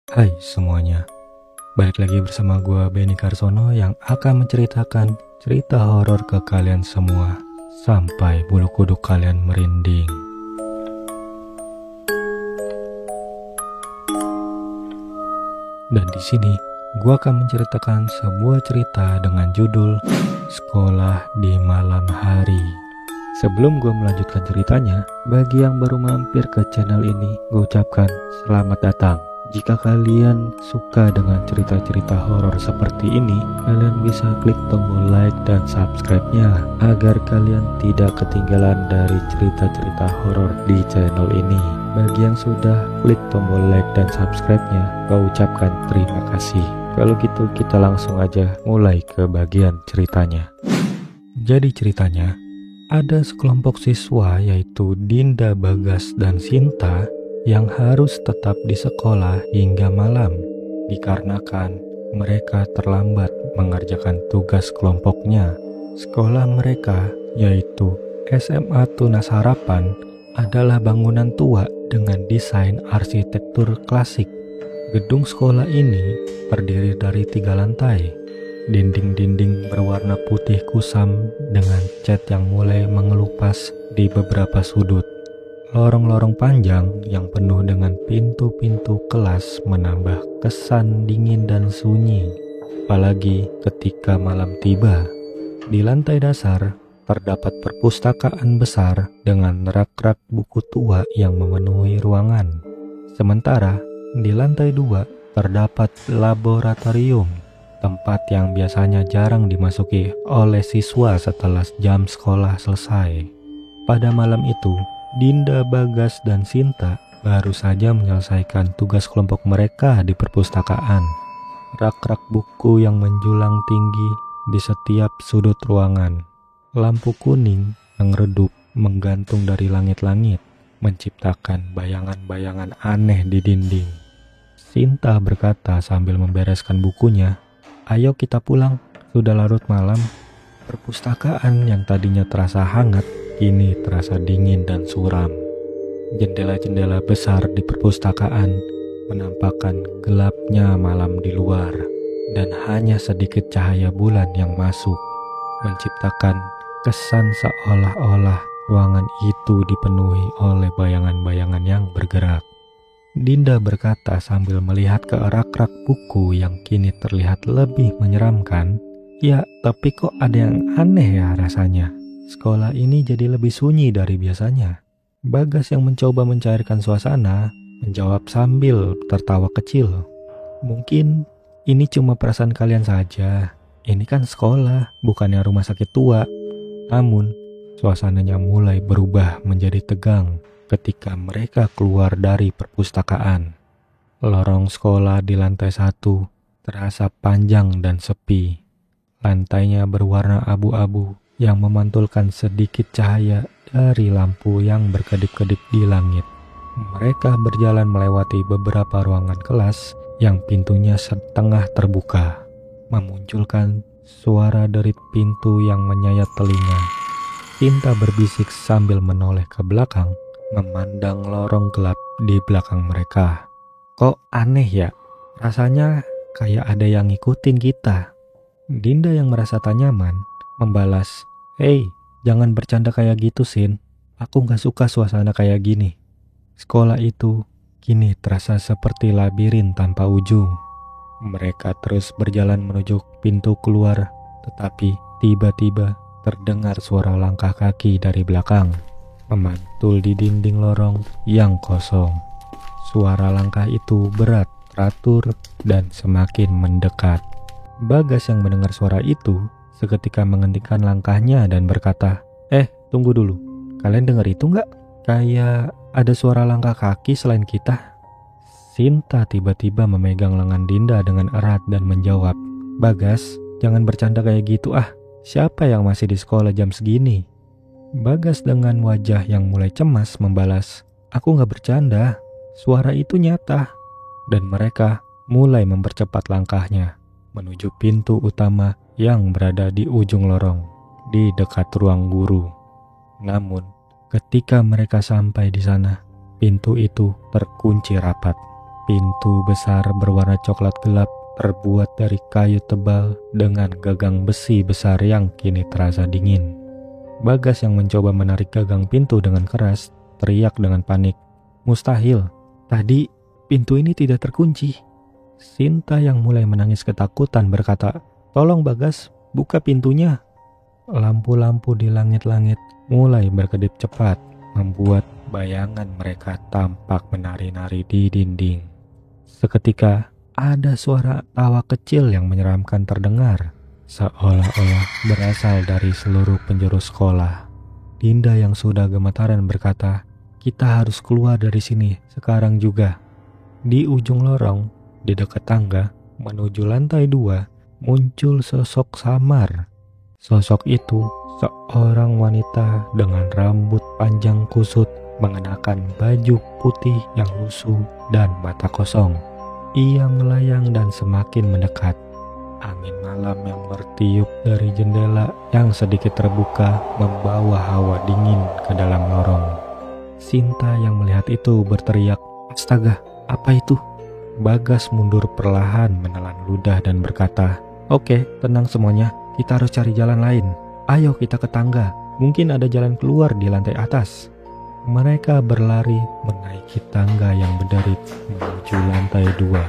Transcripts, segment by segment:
Hai semuanya, balik lagi bersama gua Benny Karsono yang akan menceritakan cerita horor ke kalian semua sampai bulu kuduk kalian merinding. Dan di sini gua akan menceritakan sebuah cerita dengan judul Sekolah di Malam Hari. Sebelum gue melanjutkan ceritanya, bagi yang baru mampir ke channel ini, gue ucapkan selamat datang. Jika kalian suka dengan cerita-cerita horor seperti ini, kalian bisa klik tombol like dan subscribe-nya agar kalian tidak ketinggalan dari cerita-cerita horor di channel ini. Bagi yang sudah klik tombol like dan subscribe-nya, gue ucapkan terima kasih. Kalau gitu kita langsung aja mulai ke bagian ceritanya. Jadi ceritanya, ada sekelompok siswa yaitu Dinda, Bagas, dan Sinta yang harus tetap di sekolah hingga malam dikarenakan mereka terlambat mengerjakan tugas kelompoknya. Sekolah mereka yaitu SMA Tunas Harapan adalah bangunan tua dengan desain arsitektur klasik. Gedung sekolah ini terdiri dari 3 lantai. Dinding-dinding berwarna putih kusam dengan cat yang mulai mengelupas di beberapa sudut. Lorong-lorong panjang yang penuh dengan pintu-pintu kelas menambah kesan dingin dan sunyi. Apalagi ketika malam tiba. Di lantai dasar terdapat perpustakaan besar dengan rak-rak buku tua yang memenuhi ruangan. Sementara di lantai 2 terdapat laboratorium, tempat yang biasanya jarang dimasuki oleh siswa setelah jam sekolah selesai. Pada malam itu, Dinda, Bagas, dan Sinta baru saja menyelesaikan tugas kelompok mereka di perpustakaan. Rak-rak buku yang menjulang tinggi di setiap sudut ruangan. Lampu kuning yang redup menggantung dari langit-langit, menciptakan bayangan-bayangan aneh di dinding. Sinta berkata sambil membereskan bukunya, "Ayo kita pulang, sudah larut malam." Perpustakaan yang tadinya terasa hangat, kini terasa dingin dan suram. Jendela-jendela besar di perpustakaan menampakkan gelapnya malam di luar, dan hanya sedikit cahaya bulan yang masuk, menciptakan kesan seolah-olah ruangan itu dipenuhi oleh bayangan-bayangan yang bergerak. Dinda berkata sambil melihat ke rak-rak buku yang kini terlihat lebih menyeramkan. "Ya, tapi kok ada yang aneh ya rasanya. Sekolah ini jadi lebih sunyi dari biasanya." Bagas yang mencoba mencairkan suasana menjawab sambil tertawa kecil. "Mungkin ini cuma perasaan kalian saja. Ini kan sekolah, bukannya rumah sakit tua." Namun, suasananya mulai berubah menjadi tegang ketika mereka keluar dari perpustakaan. Lorong sekolah di lantai 1 terasa panjang dan sepi. Lantainya berwarna abu-abu yang memantulkan sedikit cahaya dari lampu yang berkedip-kedip di langit. Mereka berjalan melewati beberapa ruangan kelas yang pintunya setengah terbuka, memunculkan suara derit pintu yang menyayat telinga. Sinta berbisik sambil menoleh ke belakang, memandang lorong gelap di belakang mereka. "Kok aneh ya? Rasanya kayak ada yang ngikutin kita." Dinda yang merasa tak nyaman membalas, "Hei, jangan bercanda kayak gitu, Sin. Aku gak suka suasana kayak gini." Sekolah itu kini terasa seperti labirin tanpa ujung. Mereka terus berjalan menuju pintu keluar, tetapi tiba-tiba terdengar suara langkah kaki dari belakang, memantul di dinding lorong yang kosong. Suara langkah itu berat, teratur, dan semakin mendekat. Bagas yang mendengar suara itu seketika menghentikan langkahnya dan berkata, Tunggu dulu. Kalian dengar itu nggak? Kayak ada suara langkah kaki selain kita." Sinta tiba-tiba memegang lengan Dinda dengan erat dan menjawab, "Bagas, jangan bercanda kayak gitu ah. Siapa yang masih di sekolah jam segini?" Bagas dengan wajah yang mulai cemas membalas, "Aku gak bercanda, suara itu nyata." Dan mereka mulai mempercepat langkahnya menuju pintu utama yang berada di ujung lorong, di dekat ruang guru. Namun, ketika mereka sampai di sana, pintu itu terkunci rapat. Pintu besar berwarna coklat gelap terbuat dari kayu tebal dengan gagang besi besar yang kini terasa dingin. Bagas yang mencoba menarik gagang pintu dengan keras teriak dengan panik. Mustahil, tadi pintu ini tidak terkunci. Sinta yang mulai menangis ketakutan berkata, "Tolong Bagas, buka pintunya." Lampu-lampu di langit-langit mulai berkedip cepat, membuat bayangan mereka tampak menari-nari di dinding. Seketika, ada suara tawa kecil yang menyeramkan terdengar, seolah-olah berasal dari seluruh penjuru sekolah. Dinda yang sudah gemetaran berkata, "Kita harus keluar dari sini sekarang juga." Di ujung lorong, di dekat tangga, menuju lantai 2, muncul sosok samar. Sosok itu seorang wanita dengan rambut panjang kusut, mengenakan baju putih yang lusuh dan mata kosong. Ia melayang dan semakin mendekat. Angin malam yang bertiup dari jendela yang sedikit terbuka membawa hawa dingin ke dalam lorong. Sinta yang melihat itu berteriak, "Astaga, apa itu?" Bagas mundur perlahan menelan ludah dan berkata, "Oke, tenang semuanya, kita harus cari jalan lain. Ayo kita ke tangga, mungkin ada jalan keluar di lantai atas." Mereka berlari menaiki tangga yang berderit menuju lantai 2.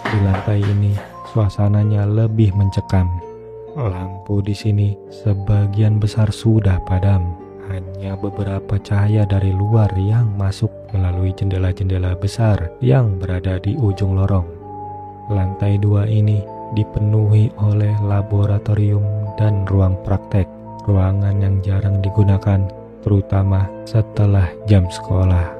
Di lantai ini, suasananya lebih mencekam. Lampu di sini sebagian besar sudah padam. Hanya beberapa cahaya dari luar yang masuk melalui jendela-jendela besar yang berada di ujung lorong. Lantai 2 ini dipenuhi oleh laboratorium dan ruang praktek, ruangan yang jarang digunakan, terutama setelah jam sekolah.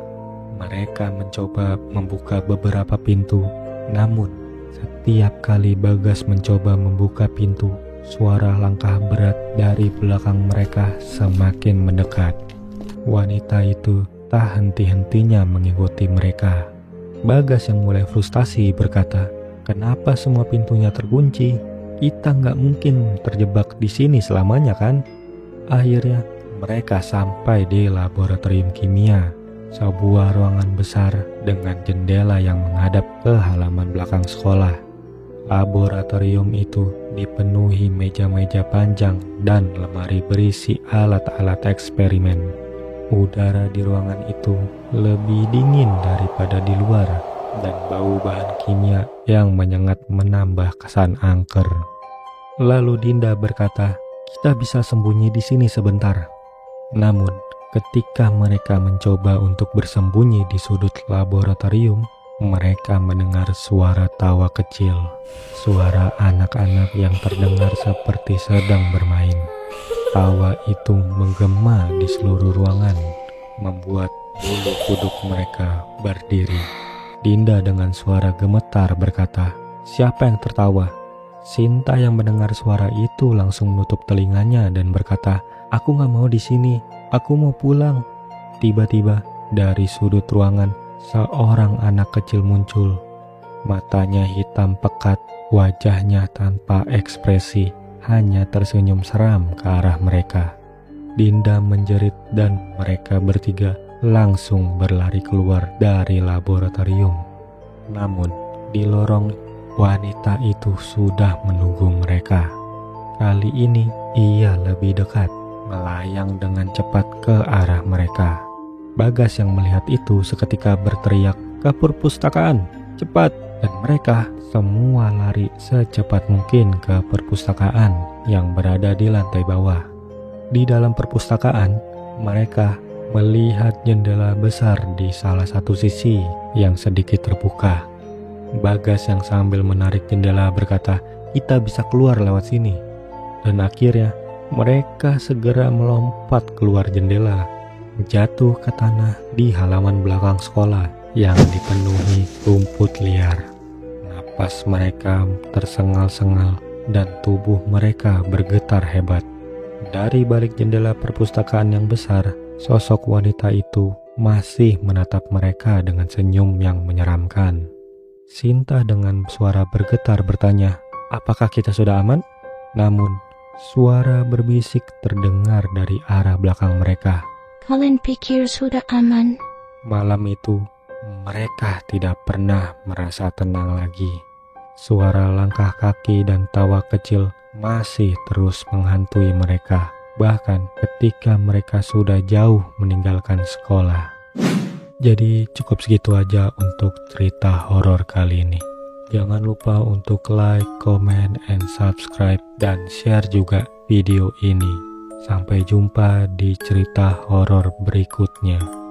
Mereka mencoba membuka beberapa pintu, namun setiap kali Bagas mencoba membuka pintu, suara langkah berat dari belakang mereka semakin mendekat. Wanita itu tak henti-hentinya mengikuti mereka. Bagas yang mulai frustasi berkata, "Kenapa semua pintunya terkunci? Kita nggak mungkin terjebak di sini selamanya kan?" Akhirnya mereka sampai di laboratorium kimia, sebuah ruangan besar dengan jendela yang menghadap ke halaman belakang sekolah. Laboratorium itu dipenuhi meja-meja panjang dan lemari berisi alat-alat eksperimen. Udara di ruangan itu lebih dingin daripada di luar, dan bau bahan kimia yang menyengat menambah kesan angker. Lalu Dinda berkata, "Kita bisa sembunyi di sini sebentar." Namun, ketika mereka mencoba untuk bersembunyi di sudut laboratorium, mereka mendengar suara tawa kecil, suara anak-anak yang terdengar seperti sedang bermain. Tawa itu menggema di seluruh ruangan, membuat bulu kuduk mereka berdiri. Dinda dengan suara gemetar berkata, "Siapa yang tertawa?" Sinta yang mendengar suara itu langsung menutup telinganya dan berkata, "Aku gak mau di sini, aku mau pulang." Tiba-tiba dari sudut ruangan seorang anak kecil muncul. Matanya hitam pekat, wajahnya tanpa ekspresi, hanya tersenyum seram ke arah mereka. Dinda menjerit dan mereka bertiga langsung berlari keluar dari laboratorium. Namun di lorong, wanita itu sudah menunggu mereka. Kali ini ia lebih dekat, melayang dengan cepat ke arah mereka. Bagas yang melihat itu seketika berteriak, "Ke perpustakaan, cepat!" Dan mereka semua lari secepat mungkin ke perpustakaan yang berada di lantai bawah. Di dalam perpustakaan, mereka melihat jendela besar di salah satu sisi yang sedikit terbuka. Bagas yang sambil menarik jendela berkata, "Kita bisa keluar lewat sini." Dan akhirnya mereka segera melompat keluar jendela, jatuh ke tanah di halaman belakang sekolah yang dipenuhi rumput liar. Napas mereka tersengal-sengal dan tubuh mereka bergetar hebat. Dari balik jendela perpustakaan yang besar, sosok wanita itu masih menatap mereka dengan senyum yang menyeramkan. Sinta dengan suara bergetar bertanya, "Apakah kita sudah aman?" Namun, suara berbisik terdengar dari arah belakang mereka. "Kalian pikir sudah aman?" Malam itu, mereka tidak pernah merasa tenang lagi. Suara langkah kaki dan tawa kecil masih terus menghantui mereka, bahkan ketika mereka sudah jauh meninggalkan sekolah. Jadi cukup segitu aja untuk cerita horor kali ini. Jangan lupa untuk like, comment, and subscribe, dan share juga video ini. Sampai jumpa di cerita horor berikutnya.